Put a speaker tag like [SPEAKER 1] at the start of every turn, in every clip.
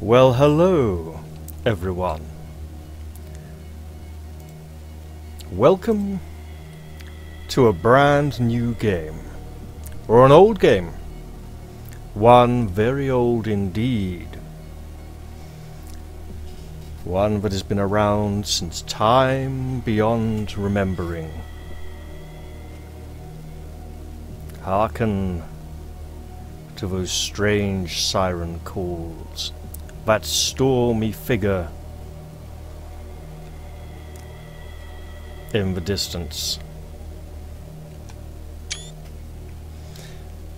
[SPEAKER 1] Well, hello, everyone. Welcome to a brand new game, or an old game. One very old indeed. One that has been around since time beyond remembering. Hearken to those strange siren calls, that stormy figure in the distance.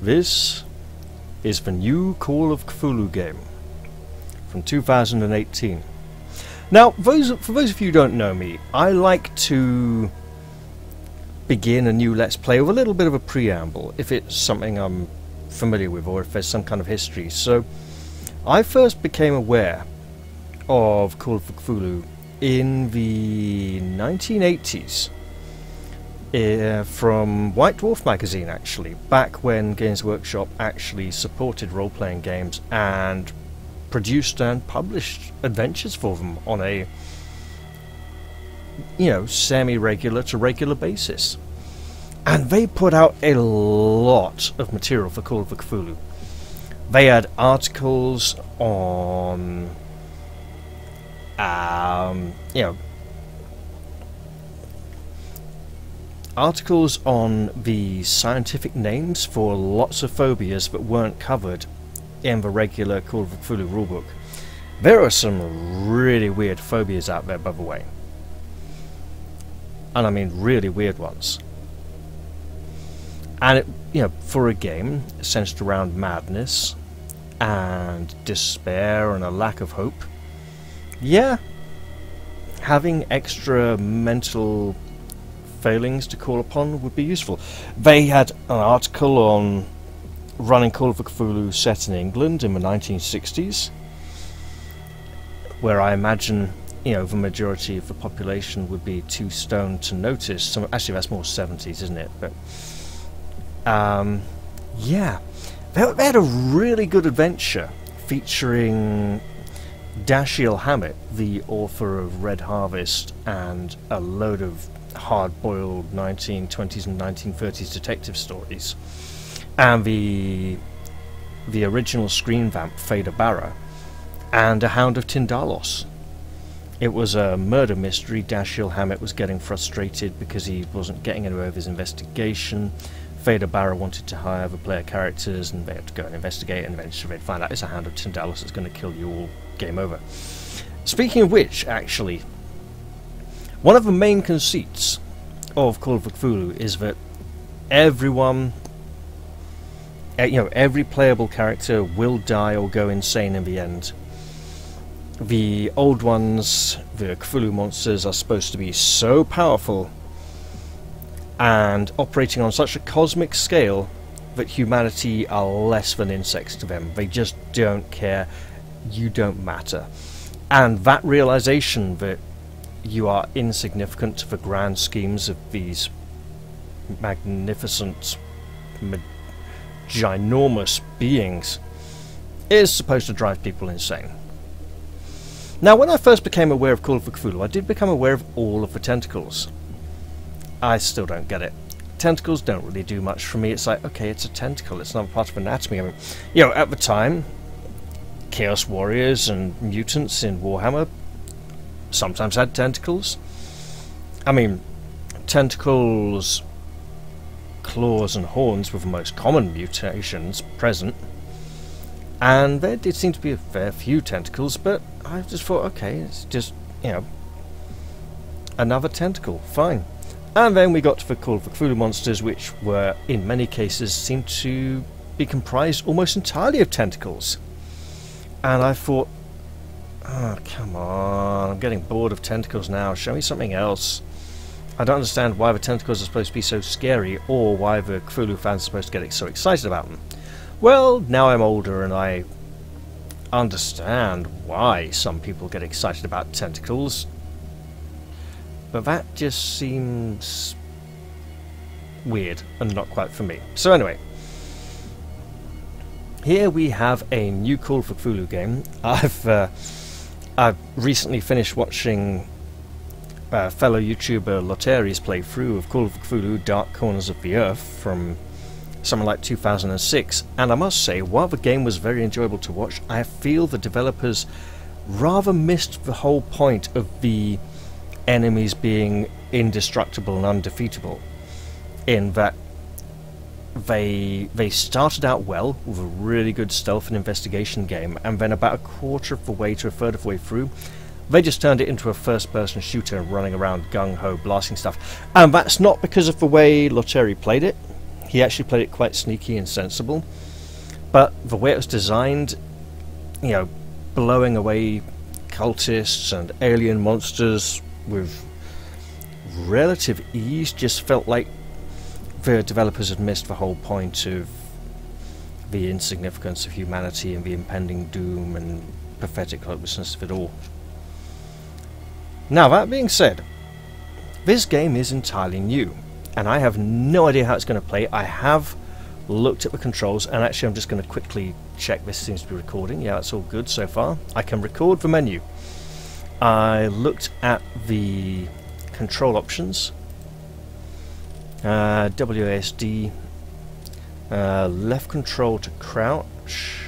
[SPEAKER 1] This is the new Call of Cthulu game from 2018. Now, for those of you who don't know me, I like to begin a new Let's Play with a little bit of a preamble, if it's something I'm familiar with or if there's some kind of history. So, I first became aware of Call of Cthulu in the 1980s from White Dwarf magazine, actually, back when Games Workshop actually supported role-playing games and produced and published adventures for them on a, semi-regular to regular basis. And they put out a lot of material for Call of Cthulhu. They had articles on, articles on the scientific names for lots of phobias that weren't covered in the regular Call of Cthulhu rulebook. There are some really weird phobias out there, by the way. And I mean really weird ones. And it, for a game centered around madness and despair and a lack of hope, yeah, having extra mental failings to call upon would be useful. They had an article on running Call of Cthullu set in England in the 1960s, where I imagine the majority of the population would be too stoned to notice. Actually, that's more 70s, isn't it? But yeah, they had a really good adventure featuring Dashiell Hammett, the author of Red Harvest and a load of hard-boiled 1920s and 1930s detective stories, and the original screen vamp Fader Barra, and a Hound of Tindalos. It was a murder mystery. Dashiell Hammett was getting frustrated because he wasn't getting anywhere with his investigation. Fader Barra wanted to hire the player characters, and they had to go and investigate, and eventually they'd find out it's a Hound of Tindalos that's going to kill you all. Game over. Speaking of which, actually, one of the main conceits of Call of Cthulhu is that everyone, every playable character will die or go insane in the end. The old ones, the Cthulhu monsters, are supposed to be so powerful and operating on such a cosmic scale that humanity are less than insects to them. They just don't care. You don't matter. And that realization that you are insignificant to the grand schemes of these magnificent, ginormous beings is supposed to drive people insane. Now, when I first became aware of Call of Cthulhu, I did become aware of all of the tentacles. I still don't get it. Tentacles don't really do much for me. It's like, okay, it's a tentacle, it's not part of anatomy. I mean, at the time, Chaos Warriors and mutants in Warhammer sometimes had tentacles. I mean, tentacles, claws and horns were the most common mutations present, and there did seem to be a fair few tentacles, but I just thought, okay, it's just, another tentacle, fine. And then we got to the Call of Cthulhu monsters, which were, in many cases, seemed to be comprised almost entirely of tentacles. And I thought, oh, come on, I'm getting bored of tentacles now, show me something else. I don't understand why the tentacles are supposed to be so scary, or why the Cthulhu fans are supposed to get so excited about them. Well, now I'm older and I understand why some people get excited about tentacles, but that just seems weird and not quite for me. So anyway, Here we have a new Call of Cthulu game. I've recently finished watching fellow YouTuber Loteri's playthrough of Call of Cthulu Dark Corners of the Earth from something like 2006, and I must say, while the game was very enjoyable to watch, I feel the developers rather missed the whole point of the enemies being indestructible and undefeatable, in that they started out well with a really good stealth and investigation game, and then about a quarter of the way to a third of the way through, they just turned it into a first-person shooter running around gung-ho blasting stuff. And that's not because of the way Loteri played it. He actually played it quite sneaky and sensible, but the way it was designed, you know, blowing away cultists and alien monsters with relative ease, just felt like the developers had missed the whole point of the insignificance of humanity and the impending doom and pathetic hopelessness of it all. Now, that being said, this game is entirely new, and I have no idea how it's going to play. I have looked at the controls, and actually I'm just going to quickly check this seems to be recording. Yeah, that's all good so far. I can record the menu. I looked at the control options. WASD, left control to crouch,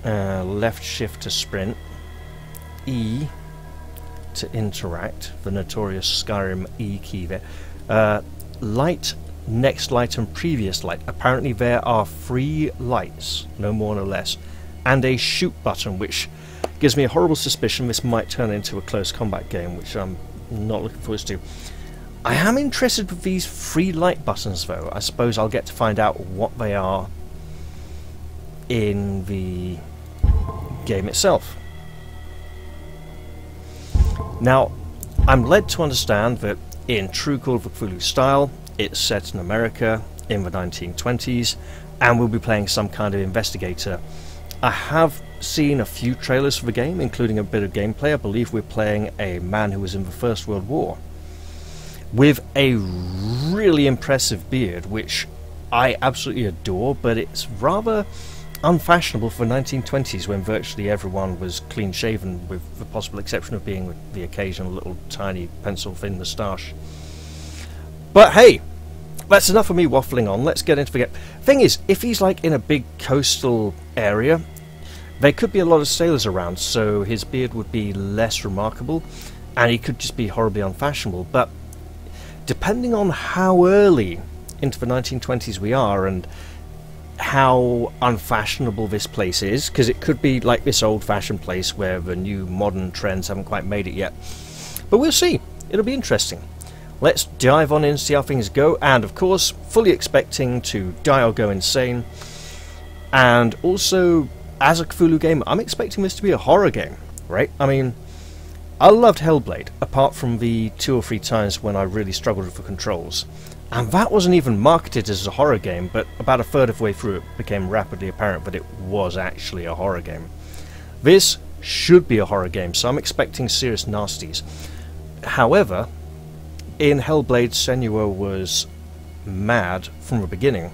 [SPEAKER 1] left shift to sprint, E to interact, the notorious Skyrim E key there, light, next light and previous light. Apparently there are 3 lights, no more no less, and a shoot button, which gives me a horrible suspicion this might turn into a close combat game, which I'm not looking forward to. I am interested with these 3 light buttons though. I suppose I'll get to find out what they are in the game itself. Now, I'm led to understand that in true Call of Cthulhu style, it's set in America in the 1920s, and we'll be playing some kind of investigator. I have seen a few trailers for the game, including a bit of gameplay. I believe we're playing a man who was in the First World War, with a really impressive beard, which I absolutely adore, but it's rather unfashionable for the 1920s when virtually everyone was clean shaven, with the possible exception of being with the occasional little tiny pencil thin moustache. But hey, that's enough of me waffling on. Let's get into the game. Thing is, if he's like in a big coastal area, there could be a lot of sailors around, so his beard would be less remarkable, and he could just be horribly unfashionable. But depending on how early into the 1920s we are, and how unfashionable this place is, because it could be like this old-fashioned place where the new modern trends haven't quite made it yet. But we'll see. It'll be interesting. Let's dive on in and see how things go, and of course, fully expecting to die or go insane. And also, as a Cthulhu game, I'm expecting this to be a horror game, right? I mean, I loved Hellblade, apart from the 2 or 3 times when I really struggled with the controls. And that wasn't even marketed as a horror game, but about a third of the way through it became rapidly apparent that it was actually a horror game. This should be a horror game, so I'm expecting serious nasties. However, in Hellblade, Senua was mad from the beginning.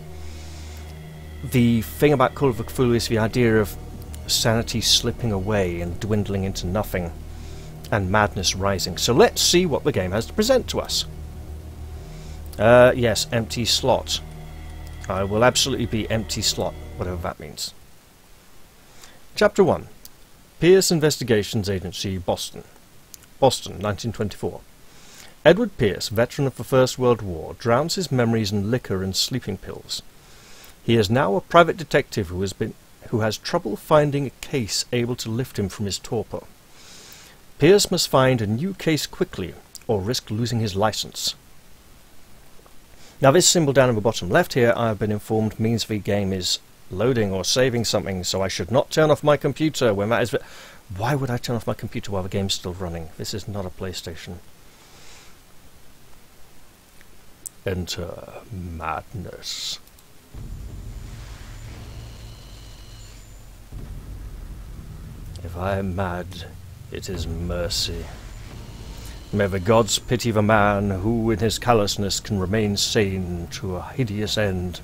[SPEAKER 1] The thing about Call of Cthulhu is the idea of sanity slipping away and dwindling into nothing, and madness rising. So let's see what the game has to present to us. Yes, empty slot. I will absolutely be empty slot, whatever that means. Chapter 1. Pierce Investigations Agency, Boston. Boston, 1924. Edward Pierce, veteran of the First World War, drowns his memories in liquor and sleeping pills. He is now a private detective who has trouble finding a case able to lift him from his torpor. Pierce must find a new case quickly, or risk losing his license. Now, this symbol down in the bottom left here, I have been informed, means the game is loading or saving something, so I should not turn off my computer when that is... Why would I turn off my computer while the game's still running? This is not a PlayStation. Enter madness. If I am mad, it is mercy. May the gods pity the man who in his callousness can remain sane to a hideous end.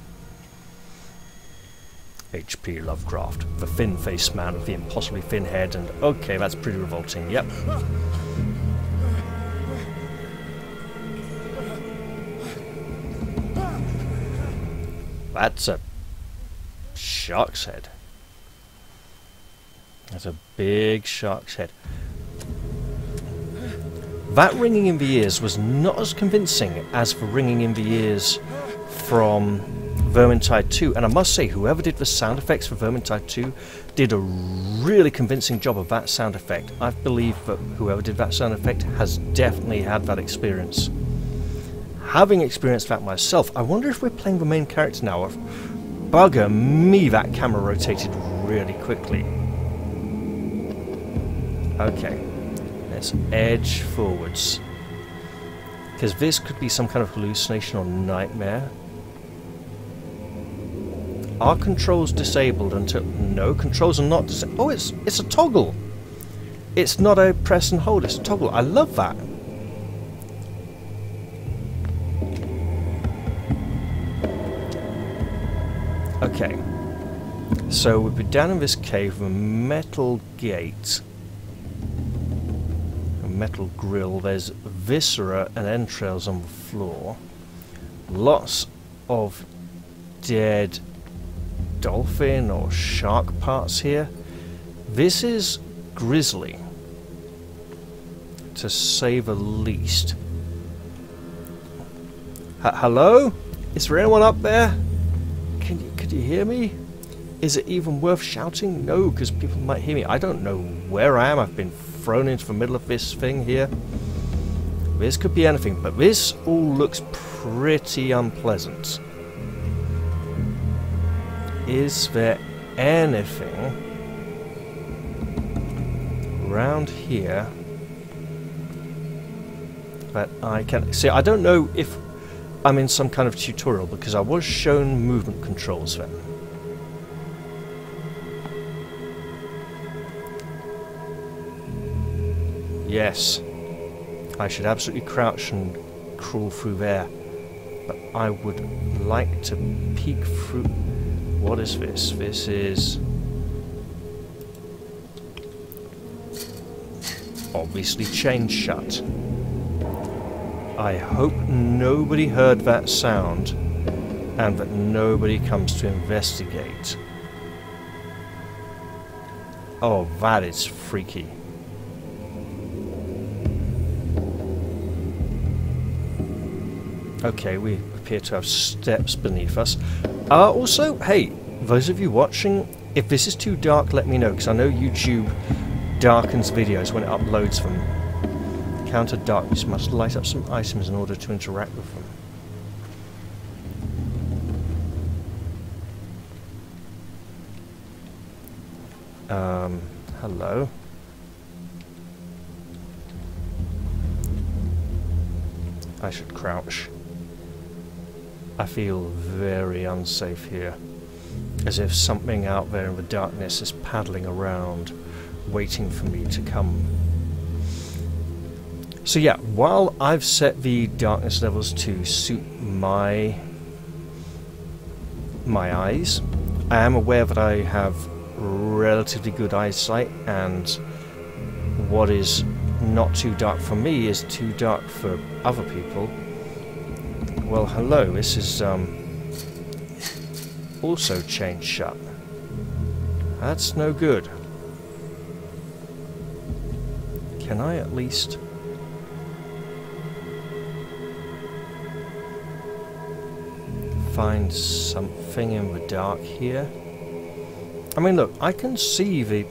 [SPEAKER 1] H.P. Lovecraft, the thin-faced man with the impossibly thin head, and okay, that's pretty revolting, yep. That's a shark's head. That's a big shark's head. That ringing in the ears was not as convincing as the ringing in the ears from Vermintide 2, and I must say, whoever did the sound effects for Vermintide 2 did a really convincing job of that sound effect. I believe that whoever did that sound effect has definitely had that experience. Having experienced that myself, I wonder if we're playing the main character now. Bugger me, that camera rotated really quickly. Okay, let's edge forwards. Because this could be some kind of hallucination or nightmare. Are controls disabled until... No, controls are not disabled. Oh, it's a toggle. It's not a press and hold, it's a toggle. I love that. Okay. So we'll be down in this cave with a metal gate. A metal grill. There's viscera and entrails on the floor. Lots of dead dolphin or shark parts here. This is grisly, to say the least. Hello? Is there anyone up there? Could you hear me? Is it even worth shouting? No, because people might hear me. I don't know where I am. I've been thrown into the middle of this thing here. This could be anything, but this all looks pretty unpleasant. Is there anything around here that I can see? I don't know if I'm in some kind of tutorial because I was shown movement controls then. Yes, I should absolutely crouch and crawl through there, but I would like to peek through. What is this? This is obviously chained shut. I hope nobody heard that sound and that nobody comes to investigate. Oh, that is freaky. Okay, we appear to have steps beneath us. Also, hey, those of you watching, if this is too dark, let me know, because I know YouTube darkens videos when it uploads them. Counter darkness, must light up some items in order to interact with them. Hello. I should crouch. I feel very unsafe here, as if something out there in the darkness is paddling around, waiting for me to come. So yeah, while I've set the darkness levels to suit my eyes, I am aware that I have relatively good eyesight, and what is not too dark for me is too dark for other people. Well, hello, this is also chained shut. That's no good. Can I at least... find something in the dark here? I mean, look, I can see the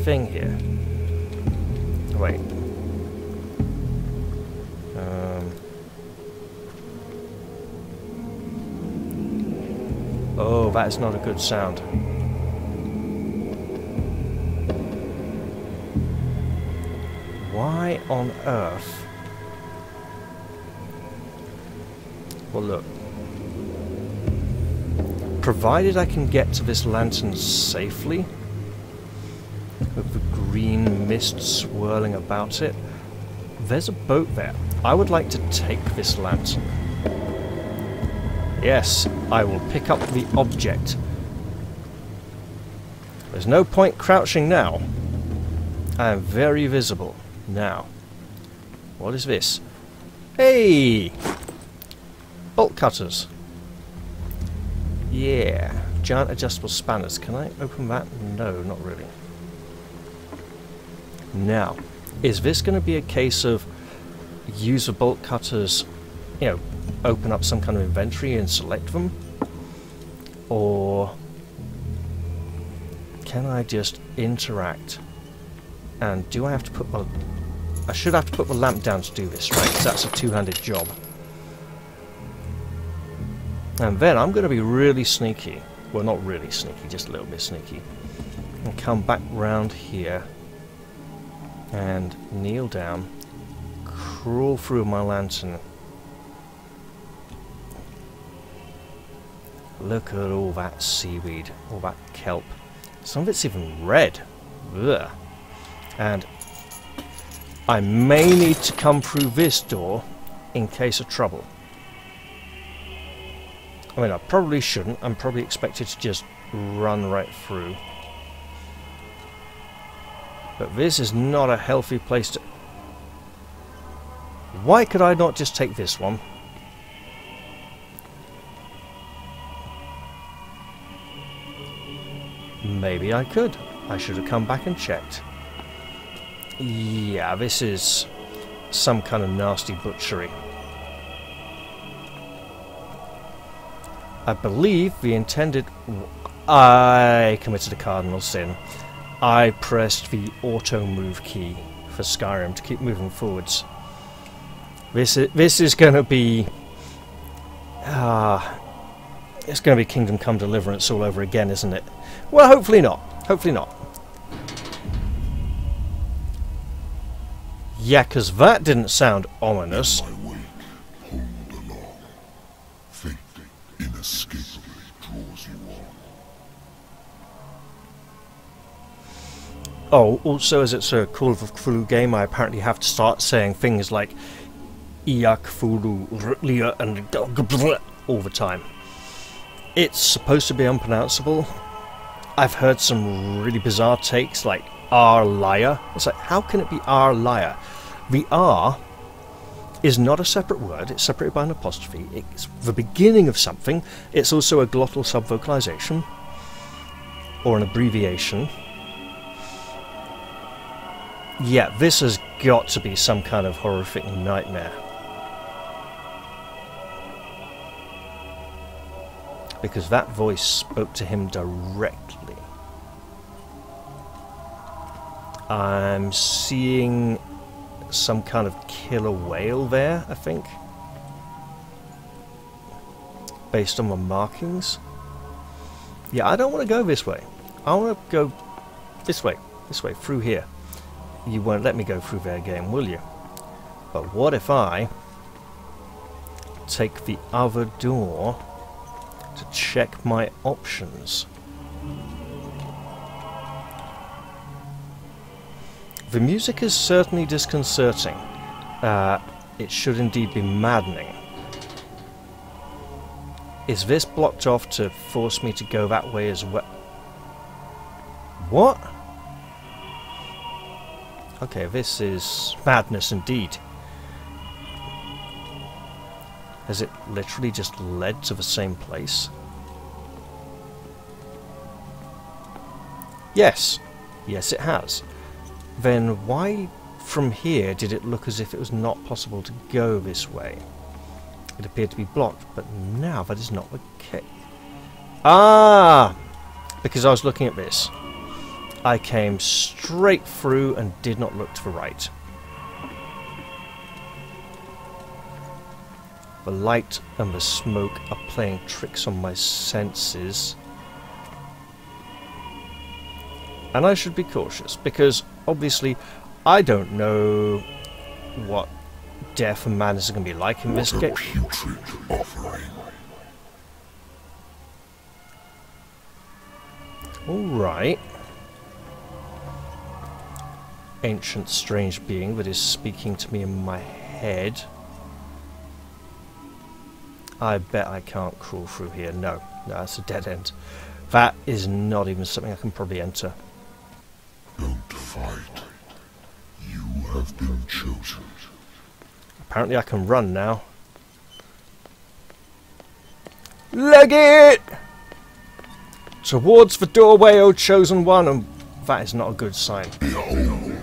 [SPEAKER 1] thing here. Wait. Oh, that is not a good sound. Why on earth? Well, look. Provided I can get to this lantern safely, with the green mist swirling about it, there's a boat there. I would like to take this lantern. Yes, I will pick up the object. There's no point crouching now. I am very visible. Now, what is this? Hey! Bolt cutters. Yeah. Giant adjustable spanners. Can I open that? No, not really. Now, is this going to be a case of use the bolt cutters, you know, open up some kind of inventory and select them? Or can I just interact? And do I have to put my... I should have to put the lamp down to do this, right? Because that's a two-handed job. And then I'm going to be really sneaky. Well, not really sneaky, just a little bit sneaky. And come back round here. And kneel down. Crawl through my lantern. Look at all that seaweed. All that kelp. Some of it's even red. Ugh. And I may need to come through this door in case of trouble. I mean, I probably shouldn't. I'm probably expected to just run right through. But this is not a healthy place to... Why could I not just take this one? Maybe I could. I should have come back and checked. Yeah, this is some kind of nasty butchery. I believe the intended... I committed a cardinal sin. I pressed the auto move key for Skyrim to keep moving forwards. This is going to be... it's going to be Kingdom Come Deliverance all over again, isn't it? Well, hopefully not. Hopefully not. Yeah, because that didn't sound ominous.
[SPEAKER 2] My weight pulled along. Fate inescapably draws you on.
[SPEAKER 1] Oh, also as it's a Call of Cthulu game, I apparently have to start saying things like Iakfulu, Rutlia, and all the time. It's supposed to be unpronounceable. I've heard some really bizarre takes like R liar. It's like, how can it be R liar? The R is not a separate word, it's separated by an apostrophe. It's the beginning of something. It's also a glottal subvocalization or an abbreviation. Yeah, this has got to be some kind of horrific nightmare. Because that voice spoke to him directly. I'm seeing some kind of killer whale there, I think. Based on the markings. Yeah, I don't want to go this way. I want to go this way, through here. You won't let me go through there again, will you? But what if I take the other door to check my options? The music is certainly disconcerting. It should indeed be maddening. Is this blocked off to force me to go that way as well? What? Okay, this is madness indeed. Has it literally just led to the same place? Yes. Yes, it has. Then why from here did it look as if it was not possible to go this way? It appeared to be blocked, but now that is not the case. Ah! Because I was looking at this. I came straight through and did not look to the right. The light and the smoke are playing tricks on my senses. And I should be cautious, because obviously I don't know what death and madness are going to be like in this game. Alright. Ancient strange being that is speaking to me in my head. I bet I can't crawl through here. No, that's a dead end. That is not even something I can probably enter.
[SPEAKER 2] Don't fight. You have been chosen.
[SPEAKER 1] Apparently I can run now. Leg it! Towards the doorway, O chosen one, and that is not a good sign.
[SPEAKER 2] Behold.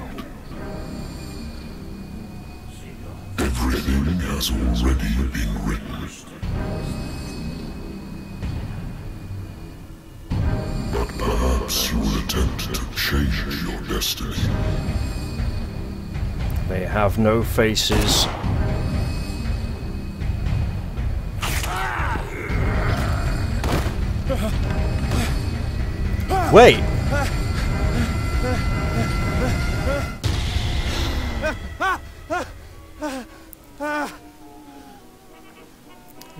[SPEAKER 2] Everything has already been written. But perhaps you will attempt to change your destiny.
[SPEAKER 1] They have no faces. Wait!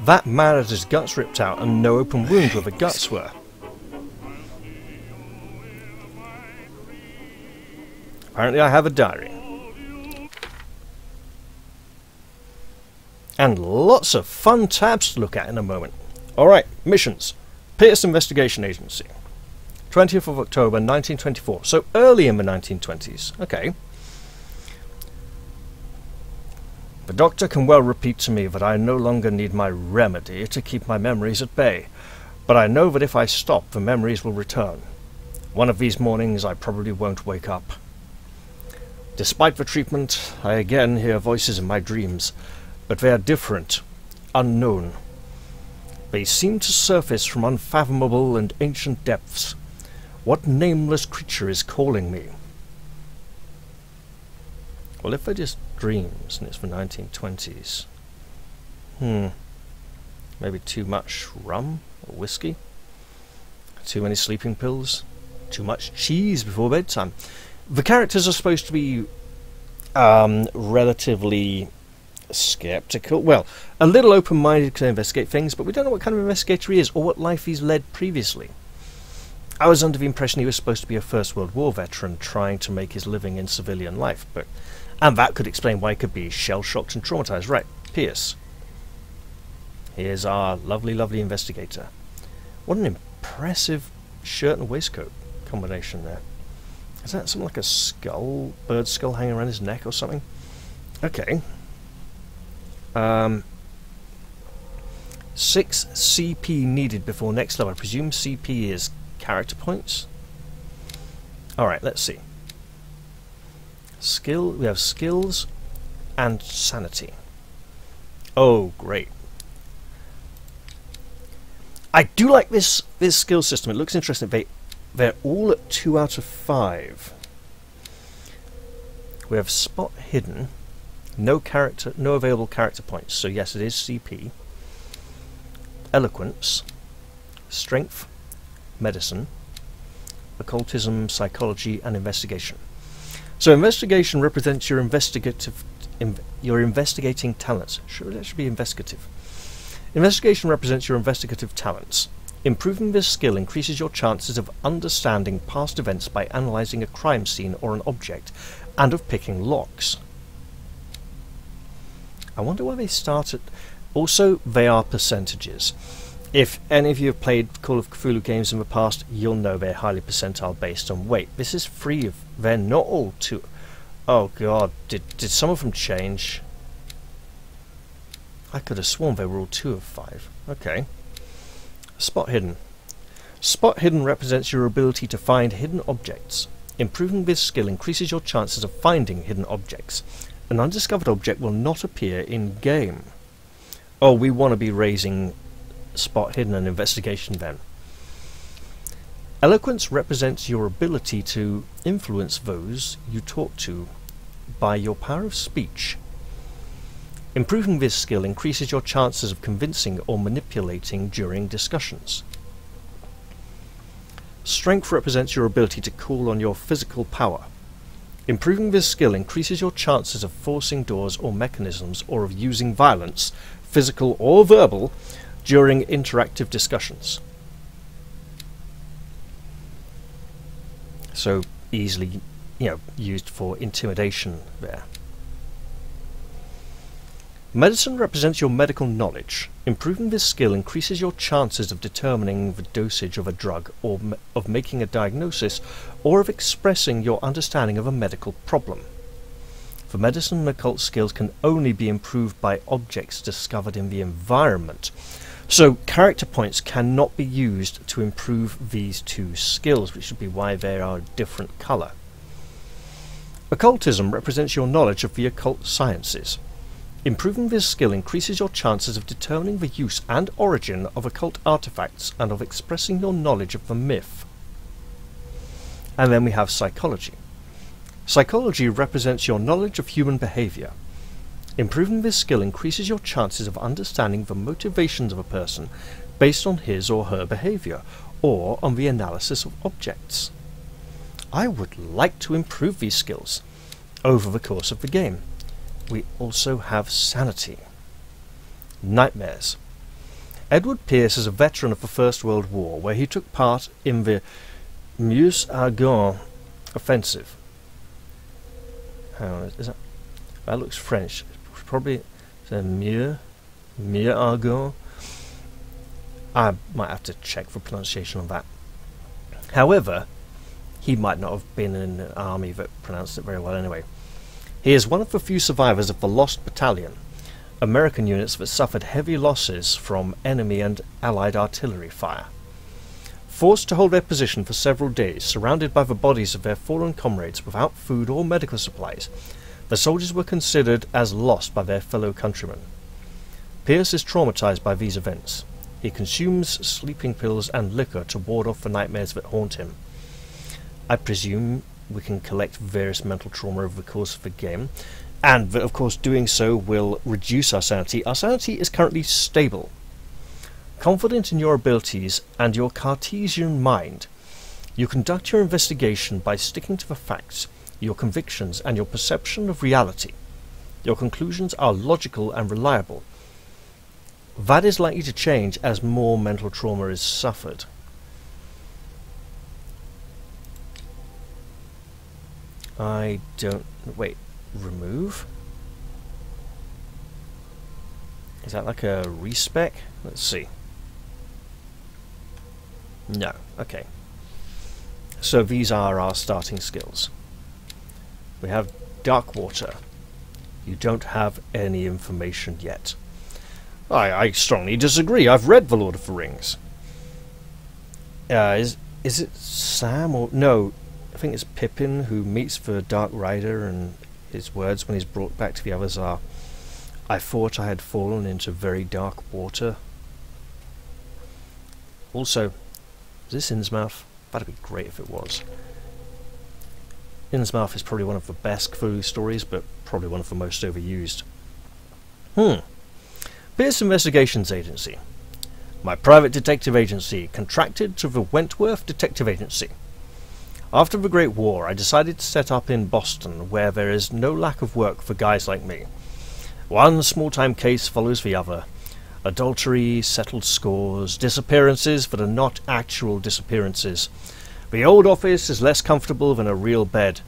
[SPEAKER 1] That man had his guts ripped out and no open wound where the guts were. Apparently I have a diary. And lots of fun tabs to look at in a moment. Alright, missions. Pierce Investigation Agency. 20th of October 1924. So early in the 1920s. Okay. The doctor can well repeat to me that I no longer need my remedy to keep my memories at bay. But I know that if I stop, the memories will return. One of these mornings I probably won't wake up. Despite the treatment, I again hear voices in my dreams. But they are different, unknown. They seem to surface from unfathomable and ancient depths. What nameless creature is calling me? Well, if they're just dreams and it's the 1920s... Maybe too much rum or whiskey? Too many sleeping pills? Too much cheese before bedtime? The characters are supposed to be relatively skeptical. Well, a little open-minded to investigate things, but we don't know what kind of investigator he is or what life he's led previously. I was under the impression he was supposed to be a First World War veteran trying to make his living in civilian life, and that could explain why he could be shell-shocked and traumatized. Right, Pierce. Here's our lovely, lovely investigator. What an impressive shirt and waistcoat combination there. Is that something like a skull, bird skull hanging around his neck or something? Okay. 6 CP needed before next level. I presume CP is character points. Alright, let's see. We have skills and sanity. Oh, great. I do like this skill system. It looks interesting. They're all at 2 out of 5. We have spot hidden. No available character points. So yes, it is CP. Eloquence, strength, medicine, occultism, psychology, and investigation. So investigation represents your investigating talents. Sure, that should be investigative. Investigation represents your investigative talents. Improving this skill increases your chances of understanding past events by analysing a crime scene or an object, and of picking locks. I wonder why they start at... Also, they are percentages. If any of you have played Call of Cthulu games in the past, you'll know they're highly percentile based on weight. This is free of... They're not all too... Oh god, did some of them change? I could have sworn they were all 2 of 5. Okay. Spot hidden. Spot hidden represents your ability to find hidden objects. Improving this skill increases your chances of finding hidden objects. An undiscovered object will not appear in-game. Oh, we want to be raising spot hidden and investigation then. Eloquence represents your ability to influence those you talk to by your power of speech. Improving this skill increases your chances of convincing or manipulating during discussions. Strength represents your ability to call on your physical power. Improving this skill increases your chances of forcing doors or mechanisms or of using violence, physical or verbal, during interactive discussions. So easily, used for intimidation there. Medicine represents your medical knowledge. Improving this skill increases your chances of determining the dosage of a drug, or of making a diagnosis, or of expressing your understanding of a medical problem. For medicine, occult skills can only be improved by objects discovered in the environment. So character points cannot be used to improve these two skills, which would be why they are a different colour. Occultism represents your knowledge of the occult sciences. Improving this skill increases your chances of determining the use and origin of occult artifacts and of expressing your knowledge of the myth. And then we have psychology. Psychology represents your knowledge of human behaviour. Improving this skill increases your chances of understanding the motivations of a person based on his or her behaviour, or on the analysis of objects. I would like to improve these skills over the course of the game. We also have sanity. Nightmares. Edward Pierce is a veteran of the First World War, where he took part in the Meuse-Argonne offensive. That looks French. Probably Meuse-Argonne. I might have to check for pronunciation on that. However, he might not have been in an army that pronounced it very well anyway. He is one of the few survivors of the Lost Battalion, American units that suffered heavy losses from enemy and Allied artillery fire. Forced to hold their position for several days, surrounded by the bodies of their fallen comrades without food or medical supplies, the soldiers were considered as lost by their fellow countrymen. Pierce is traumatized by these events. He consumes sleeping pills and liquor to ward off the nightmares that haunt him. I presume we can collect various mental trauma over the course of the game, and that of course doing so will reduce our sanity. Our sanity is currently stable. Confident in your abilities and your Cartesian mind, you conduct your investigation by sticking to the facts, your convictions, and your perception of reality. Your conclusions are logical and reliable. That is likely to change as more mental trauma is suffered. I don't... wait, remove? Is that like a respec? Let's see. No, okay. So these are our starting skills. We have Dark Water. You don't have any information yet. I strongly disagree. I've read The Lord of the Rings. Is it Sam or... no, I think it's Pippin who meets the Dark Rider, and his words when he's brought back to the others are, "I thought I had fallen into very dark water." Also, is this Innsmouth? That'd be great if it was. Innsmouth is probably one of the best Cthulhu stories, but probably one of the most overused. Pierce Investigations Agency. My private detective agency, contracted to the Wentworth Detective Agency. After the Great War, I decided to set up in Boston, where there is no lack of work for guys like me. One small-time case follows the other. Adultery, settled scores, disappearances that are not actual disappearances. The old office is less comfortable than a real bed,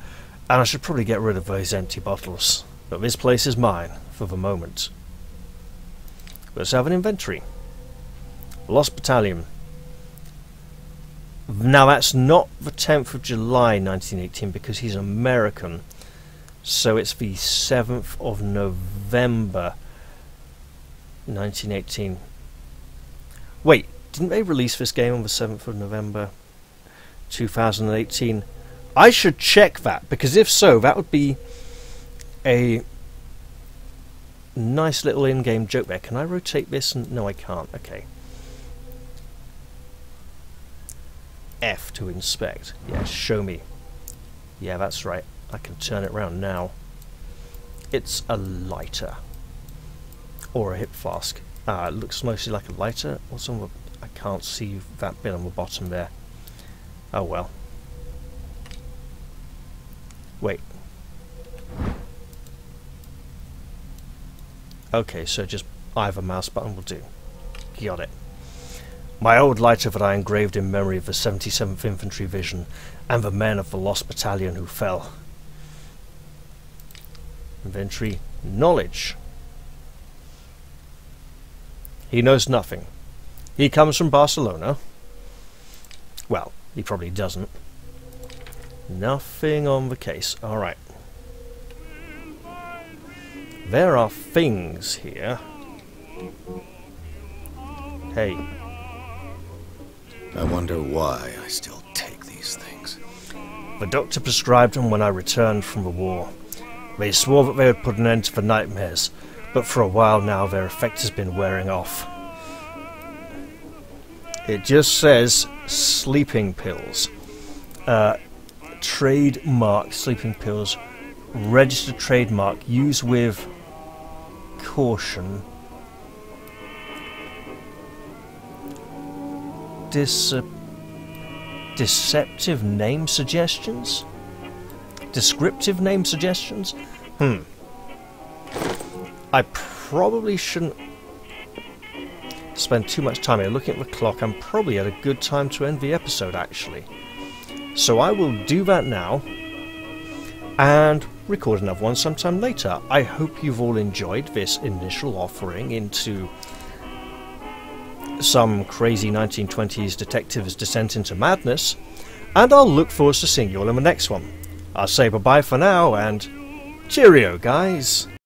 [SPEAKER 1] and I should probably get rid of those empty bottles. But this place is mine, for the moment. Let's have an inventory. Lost Battalion. Now that's not the 10th of July 1918 because he's American, so it's the 7th of November 1918. Wait, didn't they release this game on the 7th of November 2018? I should check that, because if so, that would be a nice little in-game joke there. Can I rotate this? No, I can't. Okay. F to inspect. Yeah, show me. Yeah, that's right. I can turn it around now. It's a lighter. Or a hip flask. It looks mostly like a lighter. What's on the... I can't see that bit on the bottom there. Oh well. Wait. Okay, so just either mouse button will do. Got it. My old lighter that I engraved in memory of the 77th Infantry Division and the men of the Lost Battalion who fell. Inventory. Knowledge. He knows nothing. He comes from Barcelona. Well, he probably doesn't. Nothing on the case. Alright. There are things here. Hey.
[SPEAKER 3] I wonder why I still take these things.
[SPEAKER 1] The doctor prescribed them when I returned from the war. They swore that they would put an end to the nightmares, but for a while now their effect has been wearing off. It just says sleeping pills. Trademark sleeping pills. Registered trademark. Use with caution. Deceptive name suggestions? Descriptive name suggestions? I probably shouldn't spend too much time here looking at the clock. I'm probably at a good time to end the episode, actually. So I will do that now and record another one sometime later. I hope you've all enjoyed this initial offering into some crazy 1920s detective's descent into madness, and I'll look forward to seeing you all in the next one. I'll say bye-bye for now, and cheerio, guys!